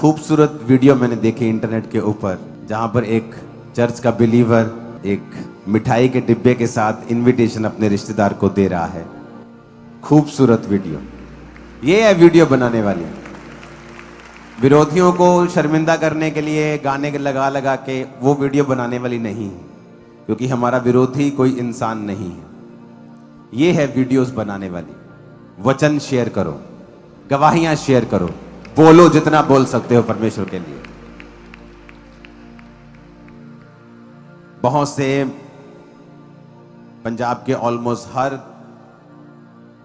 खूबसूरत वीडियो मैंने देखी इंटरनेट के ऊपर, जहां पर एक चर्च का बिलीवर एक मिठाई के डिब्बे के साथ इनविटेशन अपने रिश्तेदार को दे रहा है। खूबसूरत वीडियो। ये है वीडियो बनाने वाली। विरोधियों को शर्मिंदा करने के लिए गाने लगा लगा के वो वीडियो बनाने वाली नहीं है, क्योंकि हमारा विरोधी कोई इंसान नहीं है। ये है वीडियोस बनाने वाली। वचन शेयर करो, गवाहियां शेयर करो, बोलो जितना बोल सकते हो परमेश्वर के लिए। बहुत से पंजाब के ऑलमोस्ट हर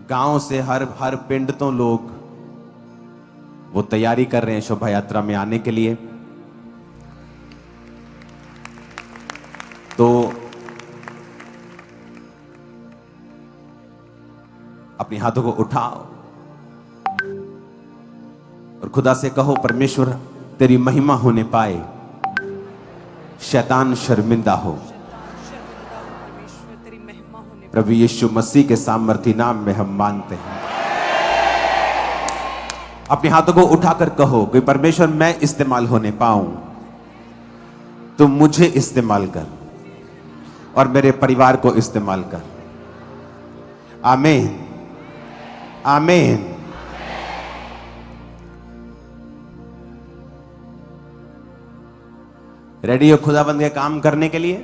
गांव से हर पिंड तो लोग वो तैयारी कर रहे हैं शोभा यात्रा में आने के लिए। तो अपने हाथों को उठाओ और खुदा से कहो, परमेश्वर तेरी महिमा होने पाए, शैतान शर्मिंदा हो। प्रभु यीशु मसीह के सामर्थी नाम में हम मांगते हैं। अपने हाथों को उठाकर कहो कि परमेश्वर मैं इस्तेमाल होने पाऊं, तुम मुझे इस्तेमाल कर और मेरे परिवार को इस्तेमाल कर। आमीन, आमीन। रेडी हो खुदाबंद के काम करने के लिए?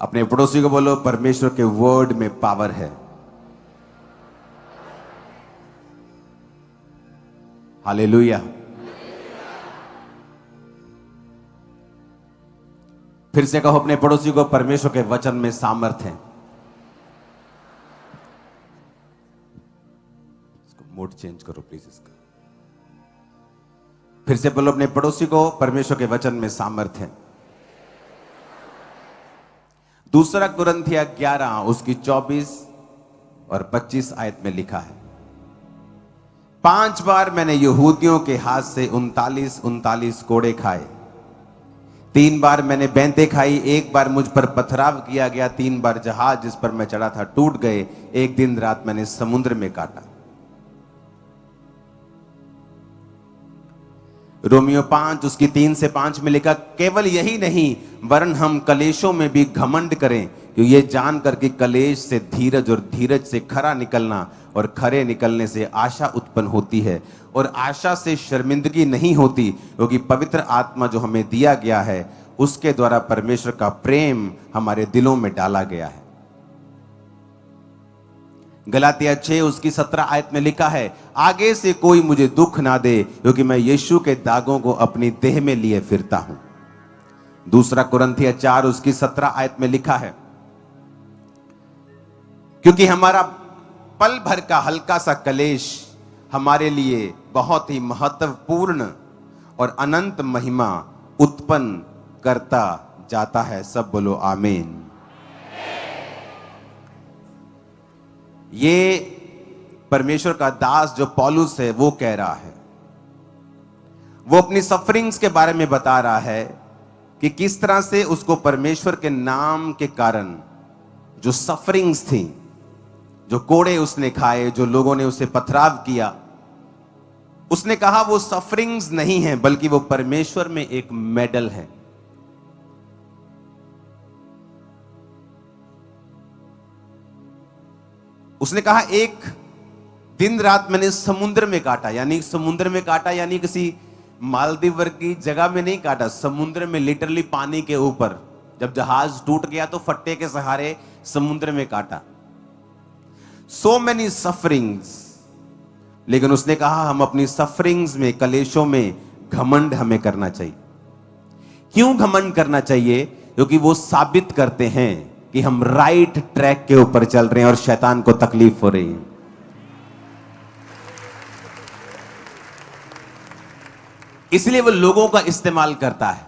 अपने पड़ोसी को बोलो, परमेश्वर के वर्ड में पावर है। हालेलुया। फिर से कहो अपने पड़ोसी को, परमेश्वर के वचन में सामर्थ है। इसको मोड चेंज करो प्लीज इसका। फिर से बोलो अपने पड़ोसी को, परमेश्वर के वचन में सामर्थ है। दूसरा कुरिन्थिया 11 उसकी 24 और 25 आयत में लिखा है, 5 बार मैंने यहूदियों के हाथ से 39 कोड़े खाए। 3 बार मैंने बैंतें खाई, 1 बार मुझ पर पथराव किया गया, 3 बार जहाज जिस पर मैं चढ़ा था टूट गए, 1 दिन रात मैंने समुद्र में काटा। रोमियो 5 उसकी 3 से 5 में लिखा, केवल यही नहीं वरन हम कलेशों में भी घमंड करें, कि ये जानकर कि कलेश से धीरज और धीरज से खरा निकलना और खरे निकलने से आशा उत्पन्न होती है, और आशा से शर्मिंदगी नहीं होती, क्योंकि पवित्र आत्मा जो हमें दिया गया है उसके द्वारा परमेश्वर का प्रेम हमारे दिलों में डाला गया है। गलातिया 6 उसकी 17 आयत में लिखा है, आगे से कोई मुझे दुख ना दे, क्योंकि मैं यीशु के दागों को अपनी देह में लिए फिरता हूं। दूसरा कुरिन्थिया 4 उसकी 17 आयत में लिखा है, क्योंकि हमारा पल भर का हल्का सा कलेश हमारे लिए बहुत ही महत्वपूर्ण और अनंत महिमा उत्पन्न करता जाता है। सब बोलो आमीन। ये परमेश्वर का दास जो पौलुस है वो कह रहा है, वो अपनी सफरिंग्स के बारे में बता रहा है कि किस तरह से उसको परमेश्वर के नाम के कारण जो सफरिंग्स थी, जो कोड़े उसने खाए, जो लोगों ने उसे पथराव किया, उसने कहा वो सफरिंग्स नहीं है बल्कि वो परमेश्वर में एक मेडल है। उसने कहा एक दिन रात मैंने समुद्र में काटा, यानी समुद्र में काटा यानी किसी मालदीव वर्ग की जगह में नहीं काटा, समुद्र में, लिटरली पानी के ऊपर। जब जहाज टूट गया तो फट्टे के सहारे समुद्र में काटा। So many sufferings. लेकिन उसने कहा हम अपनी सफरिंग्स में, कलेशों में घमंड हमें करना चाहिए। क्यों घमंड करना चाहिए? क्योंकि वो साबित करते हैं कि हम राइट ट्रैक के ऊपर चल रहे हैं और शैतान को तकलीफ हो रही है। इसलिए वो लोगों का इस्तेमाल करता है।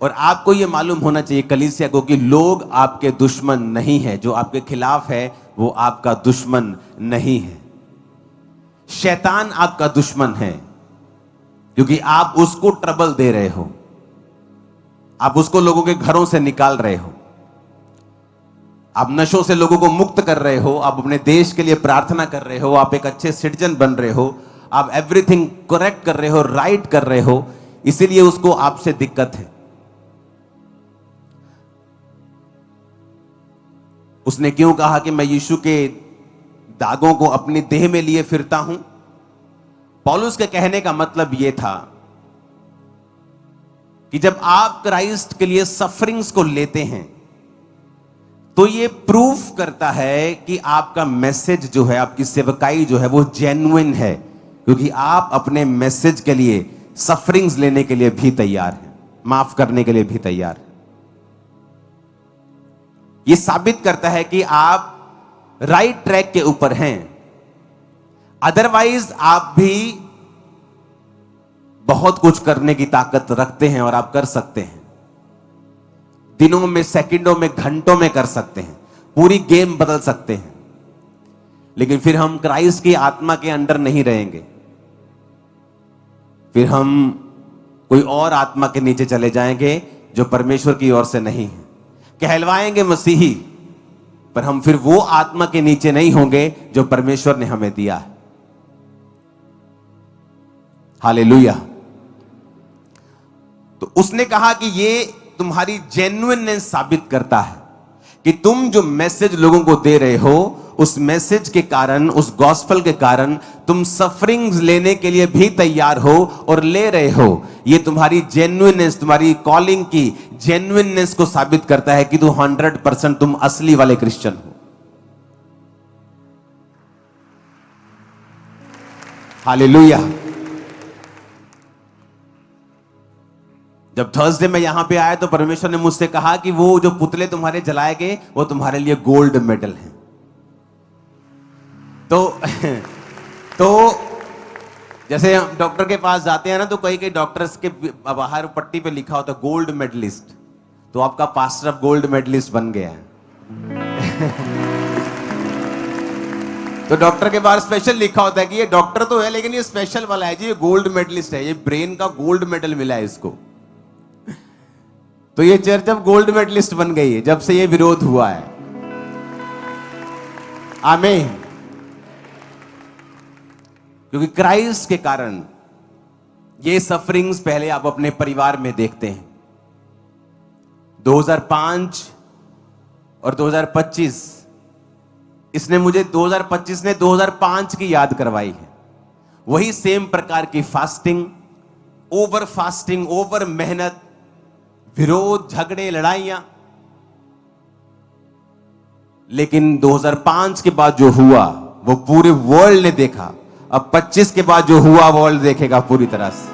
और आपको यह मालूम होना चाहिए कलीसिया को कि लोग आपके दुश्मन नहीं है, जो आपके खिलाफ है वो आपका दुश्मन नहीं है। शैतान आपका दुश्मन है, क्योंकि आप उसको ट्रबल दे रहे हो, आप उसको लोगों के घरों से निकाल रहे हो, आप नशों से लोगों को मुक्त कर रहे हो, आप अपने देश के लिए प्रार्थना कर रहे हो, आप एक अच्छे सिटीजन बन रहे हो, आप एवरीथिंग करेक्ट कर रहे हो, राइट कर रहे हो, इसीलिए उसको आपसे दिक्कत है। उसने क्यों कहा कि मैं यीशु के दागों को अपनी देह में लिए फिरता हूं? पौलुस के कहने का मतलब यह था कि जब आप क्राइस्ट के लिए सफरिंग्स को लेते हैं तो यह प्रूफ करता है कि आपका मैसेज जो है, आपकी सेवकाई जो है वो जेन्युइन है, क्योंकि आप अपने मैसेज के लिए सफरिंग्स लेने के लिए भी तैयार हैं, माफ करने के लिए भी तैयार हैं। यह साबित करता है कि आप राइट ट्रैक के ऊपर हैं। अदरवाइज आप भी बहुत कुछ करने की ताकत रखते हैं और आप कर सकते हैं, दिनों में, सेकंडों में, घंटों में कर सकते हैं, पूरी गेम बदल सकते हैं, लेकिन फिर हम क्राइस्ट की आत्मा के अंडर नहीं रहेंगे, फिर हम कोई और आत्मा के नीचे चले जाएंगे जो परमेश्वर की ओर से नहीं है। कहलवाएंगे मसीही, पर हम फिर वो आत्मा के नीचे नहीं होंगे जो परमेश्वर ने हमें दिया है। हालेलुया। तो उसने कहा कि ये तुम्हारी जेन्युइननेस साबित करता है कि तुम जो मैसेज लोगों को दे रहे हो, उस मैसेज के कारण, उस गॉस्पेल के कारण तुम सफरिंग्स लेने के लिए भी तैयार हो और ले रहे हो। ये तुम्हारी जेन्युइननेस, तुम्हारी कॉलिंग की जेन्युइननेस को साबित करता है कि तुम 100% तुम असली वाले क्रिश्चियन हो। हालेलुया। जब थर्सडे में यहां पे आया तो परमेश्वर ने मुझसे कहा कि वो जो पुतले तुम्हारे जलाए गए वो तुम्हारे लिए गोल्ड मेडल हैं। तो जैसे हम डॉक्टर के पास जाते हैं ना, तो कई डॉक्टर्स के बाहर पट्टी पे लिखा होता है गोल्ड मेडलिस्ट, तो आपका पास्टर अब गोल्ड मेडलिस्ट बन गया है। तो डॉक्टर के बाहर स्पेशल लिखा होता है कि ये डॉक्टर तो है लेकिन ये स्पेशल वाला है जी, ये गोल्ड मेडलिस्ट है, ये ब्रेन का गोल्ड मेडल मिला है इसको। तो ये चर्च अब गोल्ड मेडलिस्ट बन गई है जब से ये विरोध हुआ है। आमीन। क्योंकि क्राइस्ट के कारण ये सफरिंग्स पहले आप अपने परिवार में देखते हैं। 2005 और 2025, इसने मुझे 2025 ने 2005 की याद करवाई है। वही सेम प्रकार की फास्टिंग, ओवर मेहनत, विरोध, झगड़े, लड़ाइयां। लेकिन 2005 के बाद जो हुआ वो पूरे वर्ल्ड ने देखा। अब 25 के बाद जो हुआ वर्ल्ड देखेगा पूरी तरह से।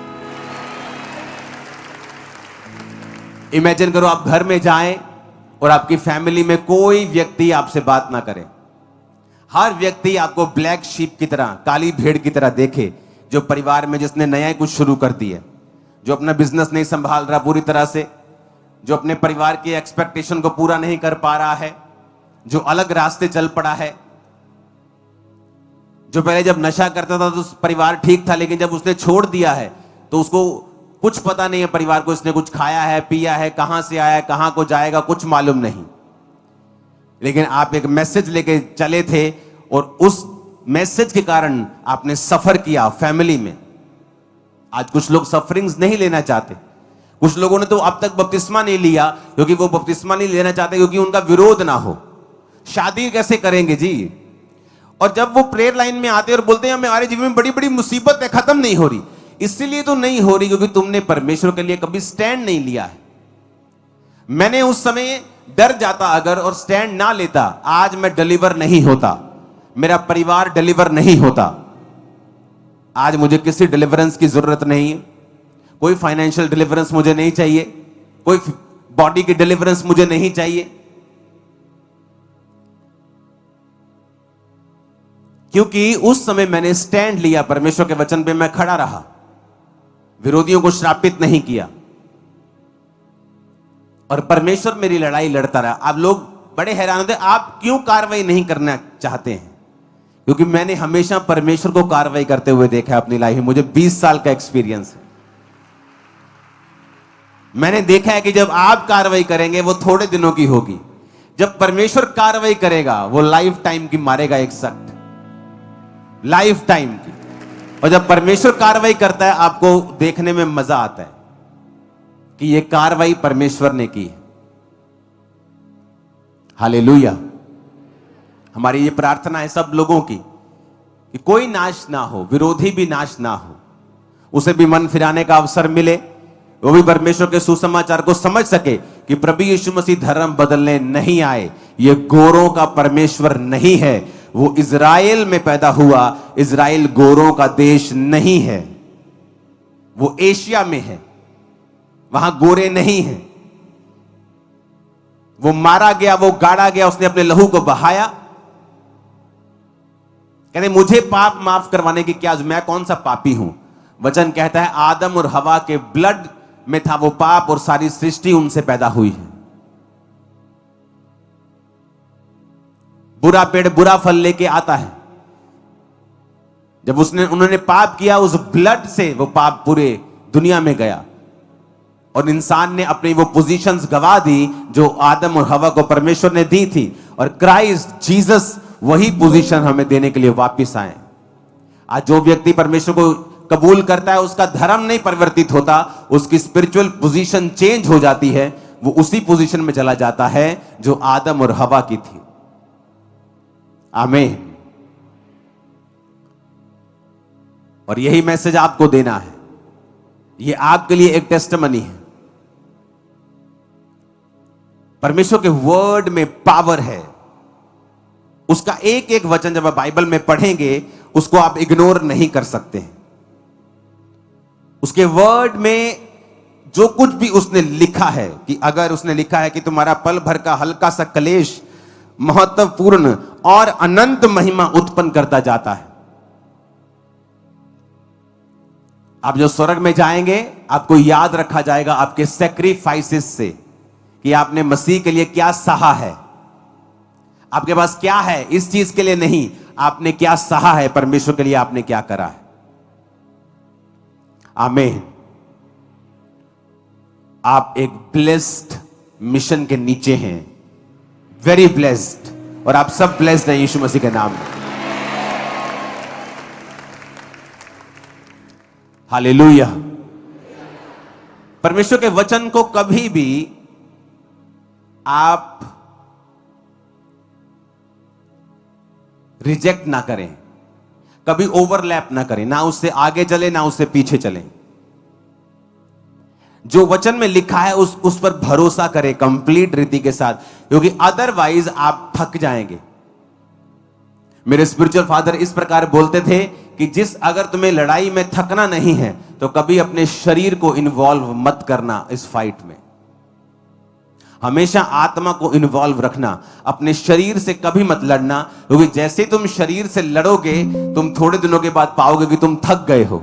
इमेजिन करो आप घर में जाएं और आपकी फैमिली में कोई व्यक्ति आपसे बात ना करे, हर व्यक्ति आपको ब्लैक शीप की तरह, काली भेड़ की तरह देखे, जो परिवार में जिसने नया कुछ शुरू कर दिया, जो अपना बिजनेस नहीं संभाल रहा पूरी तरह से, जो अपने परिवार की एक्सपेक्टेशन को पूरा नहीं कर पा रहा है, जो अलग रास्ते चल पड़ा है, जो पहले जब नशा करता था तो परिवार ठीक था, लेकिन जब उसने छोड़ दिया है तो उसको कुछ पता नहीं है परिवार को, इसने कुछ खाया है, पिया है, कहां से आया है, कहां को जाएगा, कुछ मालूम नहीं। लेकिन आप एक मैसेज लेके चले थे और उस मैसेज के कारण आपने सफर किया फैमिली में। आज कुछ लोग सफरिंग्स नहीं लेना चाहते, कुछ लोगों ने तो अब तक बपतिस्मा नहीं लिया क्योंकि वो बपतिस्मा नहीं लेना चाहते क्योंकि उनका विरोध ना हो। शादी कैसे करेंगे जी? और जब वो प्रेयर लाइन में आते और बोलते हैं हमारे जीवन में बड़ी बड़ी मुसीबत है, खत्म नहीं हो रही, इसलिए तो नहीं हो रही क्योंकि तुमने परमेश्वर के लिए कभी स्टैंड नहीं लिया है। मैंने उस समय डर जाता अगर और स्टैंड ना लेता, आज मैं डिलीवर नहीं होता, मेरा परिवार डिलीवर नहीं होता। आज मुझे किसी डिलीवरेंस की जरूरत नहीं है, कोई फाइनेंशियल डिलीवरेंस मुझे नहीं चाहिए, कोई बॉडी की डिलीवरेंस मुझे नहीं चाहिए, क्योंकि उस समय मैंने स्टैंड लिया, परमेश्वर के वचन पे मैं खड़ा रहा, विरोधियों को श्रापित नहीं किया और परमेश्वर मेरी लड़ाई लड़ता रहा। आप लोग बड़े हैरान होते, आप क्यों कार्रवाई नहीं करना चाहते हैं? क्योंकि मैंने हमेशा परमेश्वर को कार्रवाई करते हुए देखा है अपनी लाइफ में। मुझे 20 साल का एक्सपीरियंस है। मैंने देखा है कि जब आप कार्रवाई करेंगे वो थोड़े दिनों की होगी, जब परमेश्वर कार्रवाई करेगा वो लाइफ टाइम की मारेगा, एक सख्त लाइफ टाइम की। और जब परमेश्वर कार्रवाई करता है आपको देखने में मजा आता है कि ये कार्रवाई परमेश्वर ने की है। हालेलुया। हमारी ये प्रार्थना है सब लोगों की कि कोई नाश ना हो, विरोधी भी नाश ना हो, उसे भी मन फिराने का अवसर मिले, वो भी परमेश्वर के सुसमाचार को समझ सके कि प्रभु यीशु मसीह धर्म बदलने नहीं आए, ये गोरों का परमेश्वर नहीं है, वो इज़राइल में पैदा हुआ, इज़राइल गोरों का देश नहीं है, वो एशिया में है, वहां गोरे नहीं हैं। वो मारा गया, वो गाड़ा गया, उसने अपने लहू को बहाया। कहते मुझे पाप माफ करवाने की क्या, मैं कौन सा पापी हूं? वचन कहता है आदम और हवा के ब्लड में था वो पाप, और सारी सृष्टि उनसे पैदा हुई है। बुरा पेड़ बुरा फल लेके आता है। जब उन्होंने पाप किया, उस ब्लड से वो पाप पूरे दुनिया में गया, और इंसान ने अपनी वो पोजीशंस गवा दी जो आदम और हवा को परमेश्वर ने दी थी। और क्राइस्ट जीसस वही पोजीशन हमें देने के लिए वापस आए। आज जो व्यक्ति परमेश्वर को कबूल करता है, उसका धर्म नहीं परिवर्तित होता, उसकी स्पिरिचुअल पोजीशन चेंज हो जाती है, वो उसी पोजीशन में चला जाता है जो आदम और हवा की थी। आमीन। और यही मैसेज आपको देना है, ये आपके लिए एक टेस्टिमनी है। परमेश्वर के वर्ड में पावर है। उसका एक एक वचन जब आप बाइबल में पढ़ेंगे, उसको आप इग्नोर नहीं कर सकते। उसके वर्ड में जो कुछ भी उसने लिखा है, कि अगर उसने लिखा है कि तुम्हारा पल भर का हल्का सा क्लेश महत्वपूर्ण और अनंत महिमा उत्पन्न करता जाता है। आप जो स्वर्ग में जाएंगे, आपको याद रखा जाएगा आपके सैक्रिफाइसेस से, कि आपने मसीह के लिए क्या सहा है। आपके पास क्या है, इस चीज के लिए नहीं, आपने क्या सहा है, परमेश्वर के लिए आपने क्या करा है। आमीन। आप एक ब्लेस्ड मिशन के नीचे हैं, वेरी ब्लेस्ड, और आप सब ब्लेस्ड हैं यीशु मसीह के नाम में। हालेलुया। परमेश्वर के वचन को कभी भी आप रिजेक्ट ना करें, कभी ओवरलैप ना करें, ना उससे आगे चले ना उससे पीछे चलें। जो वचन में लिखा है उस पर भरोसा करें कंप्लीट रीति के साथ, क्योंकि अदरवाइज आप थक जाएंगे। मेरे स्पिरिचुअल फादर इस प्रकार बोलते थे कि अगर तुम्हें लड़ाई में थकना नहीं है तो कभी अपने शरीर को इन्वॉल्व मत करना इस फाइट में। हमेशा आत्मा को इन्वॉल्व रखना, अपने शरीर से कभी मत लड़ना, क्योंकि जैसे तुम शरीर से लड़ोगे, तुम थोड़े दिनों के बाद पाओगे कि तुम थक गए हो।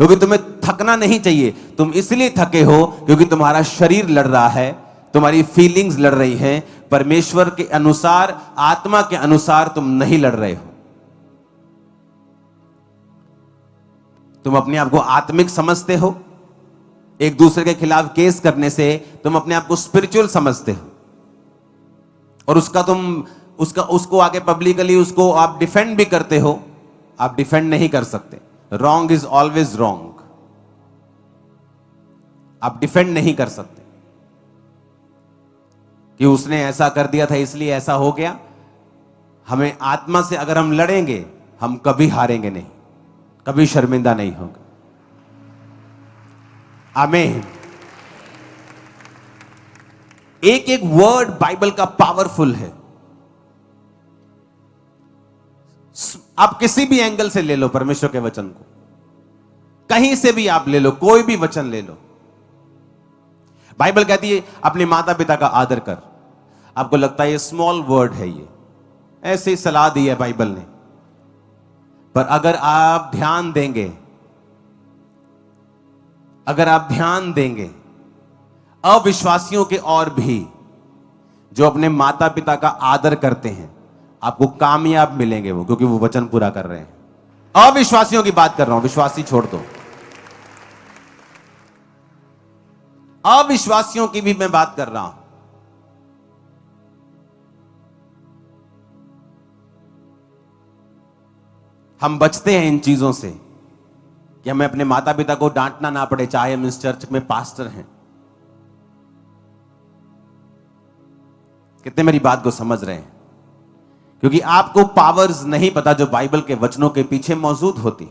क्योंकि तुम्हें थकना नहीं चाहिए, तुम इसलिए थके हो क्योंकि तुम्हारा शरीर लड़ रहा है, तुम्हारी फीलिंग्स लड़ रही हैं। परमेश्वर के अनुसार, आत्मा के अनुसार तुम नहीं लड़ रहे हो। तुम अपने आप को आत्मिक समझते हो, एक दूसरे के खिलाफ केस करने से तुम अपने आप को स्पिरिचुअल समझते हो, और उसको आगे पब्लिकली उसको आप डिफेंड भी करते हो। आप डिफेंड नहीं कर सकते। Wrong is always wrong. आप डिफेंड नहीं कर सकते कि उसने ऐसा कर दिया था इसलिए ऐसा हो गया। हमें आत्मा से अगर हम लड़ेंगे, हम कभी हारेंगे नहीं, कभी शर्मिंदा नहीं होंगे। आमीन। एक एक वर्ड बाइबल का पावरफुल है। आप किसी भी एंगल से ले लो परमेश्वर के वचन को, कहीं से भी आप ले लो, कोई भी वचन ले लो। बाइबल कहती है अपने माता पिता का आदर कर। आपको लगता है ये स्मॉल वर्ड है, ये ऐसे ही सलाह दी है बाइबल ने, पर अगर आप ध्यान देंगे, अविश्वासियों के और भी जो अपने माता पिता का आदर करते हैं, आपको कामयाब मिलेंगे वो, क्योंकि वो वचन पूरा कर रहे हैं। अविश्वासियों की बात कर रहा हूं, विश्वासी छोड़ दो। अविश्वासियों की भी मैं बात कर रहा हूं। हम बचते हैं इन चीजों से कि हमें अपने माता पिता को डांटना ना पड़े, चाहे हम इस चर्च में पास्टर हैं। कितने मेरी बात को समझ रहे हैं? क्योंकि आपको पावर्स नहीं पता जो बाइबल के वचनों के पीछे मौजूद होती।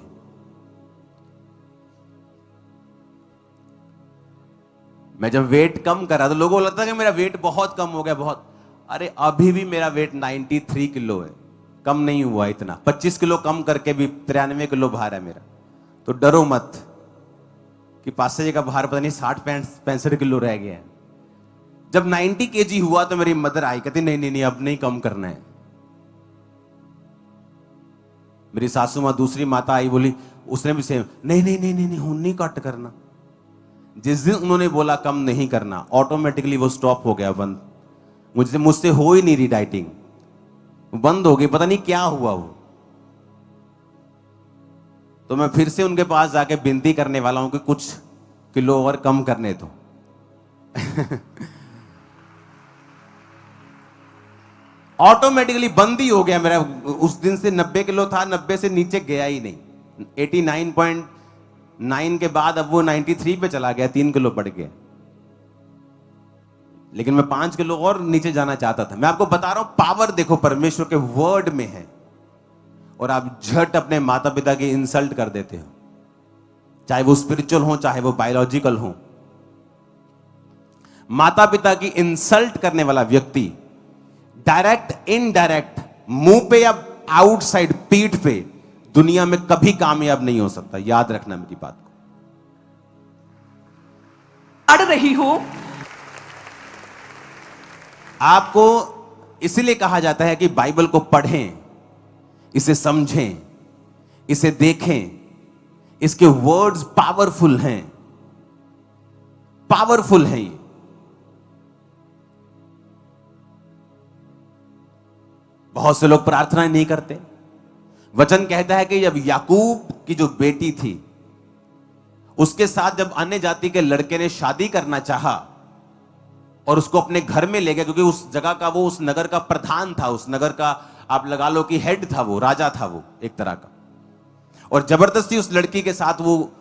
मैं जब वेट कम कर रहा तो लोगों को लगता है कि मेरा वेट बहुत कम हो गया, बहुत। अरे अभी भी मेरा वेट 93 किलो है, कम नहीं हुआ इतना। 25 किलो कम करके भी 93 किलो भार है मेरा। तो डरो मत कि पास्टर जी का भार पता नहीं 60-65 किलो रह गया है। जब 90 केजी हुआ तो मेरी मदर आई, कहती नहीं नहीं नहीं अब नहीं कम करना है। मेरी सासू मां दूसरी माता आई, बोली, उसने भी सेम, नहीं नहीं नहीं नहीं नहीं हूं नहीं कट करना। जिस दिन उन्होंने बोला कम नहीं करना, ऑटोमेटिकली वो स्टॉप हो गया, बंद। मुझसे हो ही नहीं रही डाइटिंग, बंद हो गई। पता नहीं क्या हुआ वो। तो मैं फिर से उनके पास जाके विनती करने वाला हूं कि कुछ किलो और कम करने दो। ऑटोमेटिकली बंद ही हो गया मेरा। उस दिन से 90 किलो था, 90 से नीचे गया ही नहीं। 89.9 के बाद अब वो 93 पे चला गया, 3 किलो बढ़ गया। लेकिन मैं 5 किलो और नीचे जाना चाहता था। मैं आपको बता रहा हूं, पावर देखो परमेश्वर के वर्ड में है, और आप झट अपने माता पिता की इंसल्ट कर देते हो, चाहे वो स्पिरिचुअल हो चाहे वो बायोलॉजिकल हो। माता पिता की इंसल्ट करने वाला व्यक्ति डायरेक्ट इनडायरेक्ट, मुंह पे या आउटसाइड पीठ पे, दुनिया में कभी कामयाब नहीं हो सकता। याद रखना मेरी बात को। पढ़ रही हूं। आपको इसलिए कहा जाता है कि बाइबल को पढ़ें, इसे समझें, इसे देखें। इसके वर्ड्स पावरफुल हैं, पावरफुल हैं ये। बहुत से लोग प्रार्थना नहीं करते। वचन कहता है कि जब याकूब की जो बेटी थी, उसके साथ जब अन्य जाति के लड़के ने शादी करना चाहा और उसको अपने घर में ले गया, क्योंकि उस जगह का वो उस नगर का प्रधान था, उस नगर का आप लगा लो कि हेड था, वो राजा था वो एक तरह का। और जबरदस्ती उस लड़की के साथ वो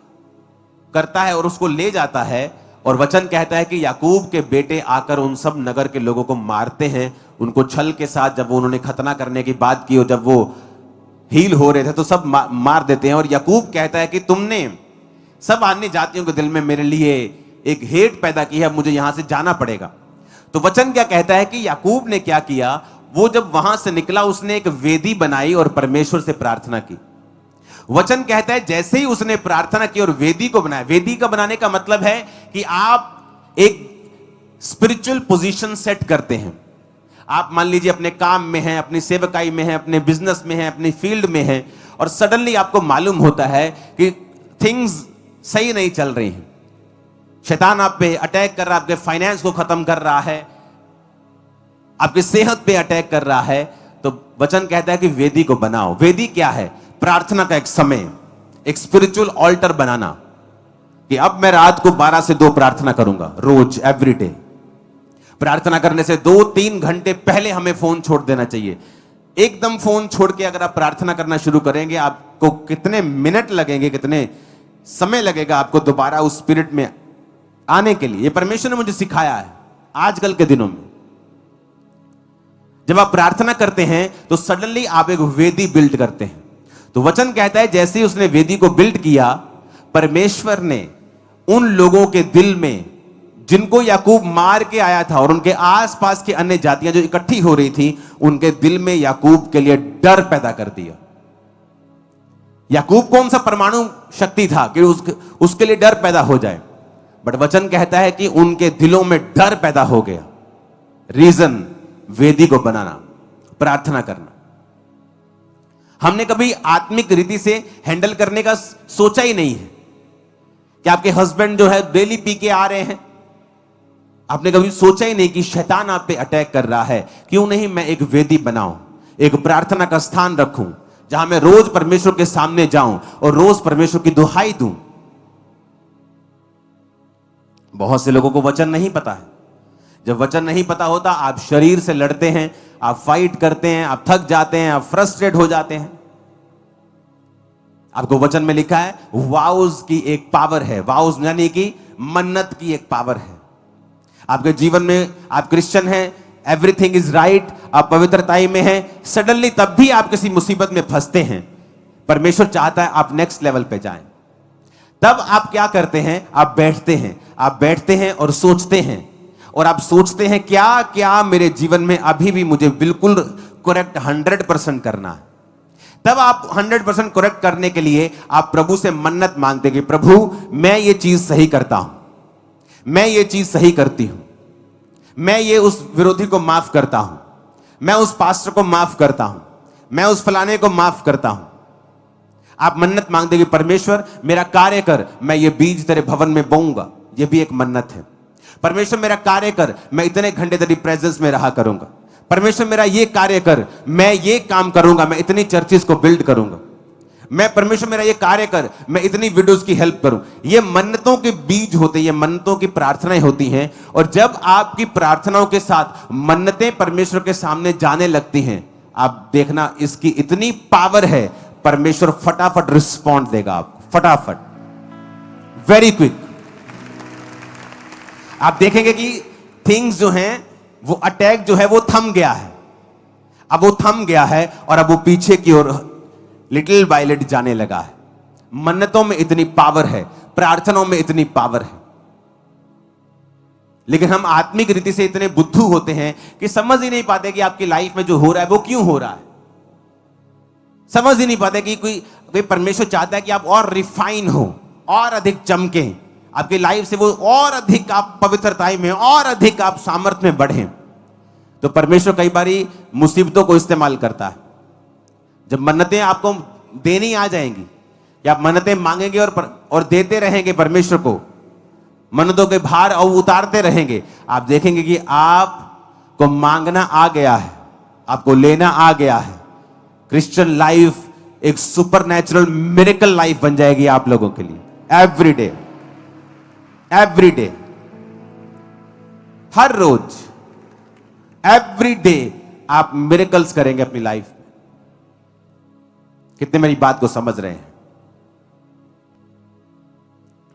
करता है और उसको ले जाता है। और वचन कहता है कि याकूब के बेटे आकर उन सब नगर के लोगों को मारते हैं, उनको छल के साथ। जब वो उन्होंने खतना करने की बात की और जब वो हील हो रहे थे तो सब मार देते हैं। और याकूब कहता है कि तुमने सब अन्य जातियों के दिल में मेरे लिए एक हेट पैदा की है, मुझे यहां से जाना पड़ेगा। तो वचन क्या कहता है कि याकूब ने क्या किया, वो जब वहां से निकला उसने एक वेदी बनाई और परमेश्वर से प्रार्थना की। वचन कहता है जैसे ही उसने प्रार्थना की और वेदी को बनाया। वेदी का बनाने का मतलब है कि आप एक स्पिरिचुअल पोजीशन सेट करते हैं। आप मान लीजिए अपने काम में हैं, अपनी सेवकाई में हैं, अपने बिजनेस में हैं, अपनी फील्ड में हैं, और सडनली आपको मालूम होता है कि थिंग्स सही नहीं चल रही हैं। शैतान आप पे अटैक कर रहा है, आपके फाइनेंस को खत्म कर रहा है, आपकी सेहत पे अटैक कर रहा है। तो वचन कहता है कि वेदी को बनाओ। वेदी क्या है? प्रार्थना का एक समय, एक स्पिरिचुअल ऑल्टर बनाना, कि अब मैं रात को 12 से 2 प्रार्थना करूंगा रोज, एवरीडे। प्रार्थना करने से 2-3 घंटे पहले हमें फोन छोड़ देना चाहिए। एकदम फोन छोड़ के अगर आप प्रार्थना करना शुरू करेंगे, आपको कितने मिनट लगेंगे, कितने समय लगेगा आपको दोबारा उस स्पिरिट में आने के लिए। ये परमेश्वर ने मुझे सिखाया है आजकल के दिनों में। जब आप प्रार्थना करते हैं तो सडनली आप एक वेदी बिल्ड करते हैं। तो वचन कहता है जैसे ही उसने वेदी को बिल्ड किया, परमेश्वर ने उन लोगों के दिल में जिनको याकूब मार के आया था और उनके आसपास की अन्य जातियां जो इकट्ठी हो रही थी, उनके दिल में याकूब के लिए डर पैदा कर दिया। याकूब कौन सा परमाणु शक्ति था कि उसके लिए डर पैदा हो जाए? बट वचन कहता है कि उनके दिलों में डर पैदा हो गया। रीजन, वेदी को बनाना, प्रार्थना करना। हमने कभी आत्मिक रीति से हैंडल करने का सोचा ही नहीं है कि आपके हस्बैंड जो है डेली पी के आ रहे हैं। आपने कभी सोचा ही नहीं कि शैतान आप पे अटैक कर रहा है। क्यों नहीं मैं एक वेदी बनाऊं, एक प्रार्थना का स्थान रखूं, जहां मैं रोज परमेश्वर के सामने जाऊं और रोज परमेश्वर की दुहाई दूं। बहुत से लोगों को वचन नहीं पता है। जब वचन नहीं पता होता, आप शरीर से लड़ते हैं, आप फाइट करते हैं, आप थक जाते हैं, आप फ्रस्ट्रेट हो जाते हैं। आपको वचन में लिखा है वाउज की एक पावर है, वाउज यानी कि मन्नत की एक पावर है। आपके जीवन में आप क्रिश्चियन हैं, एवरीथिंग इज राइट, आप पवित्रताई में हैं, सडनली तब भी आप किसी मुसीबत में फंसते हैं, परमेश्वर चाहता है आप नेक्स्ट लेवल पे जाएं। तब आप क्या करते हैं? आप बैठते हैं और सोचते हैं, और आप सोचते हैं क्या क्या मेरे जीवन में अभी भी मुझे बिल्कुल करेक्ट 100% करना है। तब आप 100% करेक्ट करने के लिए आप प्रभु से मन्नत मांगते कि प्रभु मैं ये चीज सही करता हूं, मैं ये चीज सही करती हूं, मैं ये उस विरोधी को माफ करता हूं, मैं उस पास्टर को माफ करता हूं, मैं उस फलाने को माफ करता हूं। आप मन्नत मांगते कि परमेश्वर मेरा कार्य कर, मैं ये बीज तेरे भवन में बोऊंगा, ये भी एक मन्नत है। परमेश्वर मेरा कार्य कर, मैं इतने घंटे तेरी प्रेजेंस में रहा करूंगा। परमेश्वर मेरा ये कार्य कर, मैं ये काम करूंगा, मैं इतनी चर्चेस को बिल्ड करूंगा। मैं परमेश्वर मेरा ये कार्य कर, मैं इतनी विडोज की हेल्प करूं। ये मन्नतों के बीज होते हैं, ये मन्नतों की प्रार्थनाएं होती हैं। और जब आपकी प्रार्थनाओं के साथ मन्नतें परमेश्वर के सामने जाने लगती हैं, आप देखना इसकी इतनी पावर है, परमेश्वर फटाफट रिस्पॉन्ड देगा आपको, फटाफट, वेरी क्विक। आप देखेंगे कि थिंग्स जो हैं, वो अटैक जो है वो थम गया है, अब वो थम गया है और अब वो पीछे की ओर लिटिल बाय लिटिल जाने लगा है। मन्नतों में इतनी पावर है, प्रार्थनाओं में इतनी पावर है। लेकिन हम आत्मिक रीति से इतने बुद्धू होते हैं कि समझ ही नहीं पाते कि आपकी लाइफ में जो हो रहा है वो क्यों हो रहा है। समझ ही नहीं पाते कि कोई परमेश्वर चाहता है कि आप और रिफाइन हो, और अधिक चमके आपकी लाइफ से, वो और अधिक आप पवित्रताई में, और अधिक आप सामर्थ्य में बढ़ें। तो परमेश्वर कई बारी मुसीबतों को इस्तेमाल करता है। जब मन्नतें आपको देनी आ जाएंगी, या आप मन्नतें मांगेंगे और देते रहेंगे परमेश्वर को, मन्नतों के भार और उतारते रहेंगे, आप देखेंगे कि आपको मांगना आ गया है, आपको लेना आ गया है। क्रिश्चियन लाइफ एक सुपरनैचुरल मिरेकल लाइफ बन जाएगी आप लोगों के लिए। एवरी डे, एवरी डे, हर रोज, एवरी डे आप मिरेकल्स करेंगे अपनी लाइफ में। कितने मेरी बात को समझ रहे हैं?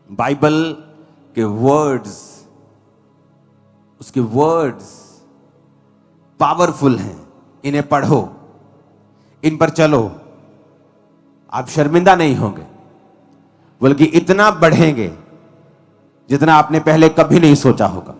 बाइबल के वर्ड्स, उसके वर्ड्स पावरफुल हैं। इन्हें पढ़ो, इन पर चलो, आप शर्मिंदा नहीं होंगे, बल्कि इतना बढ़ेंगे जितना आपने पहले कभी नहीं सोचा होगा।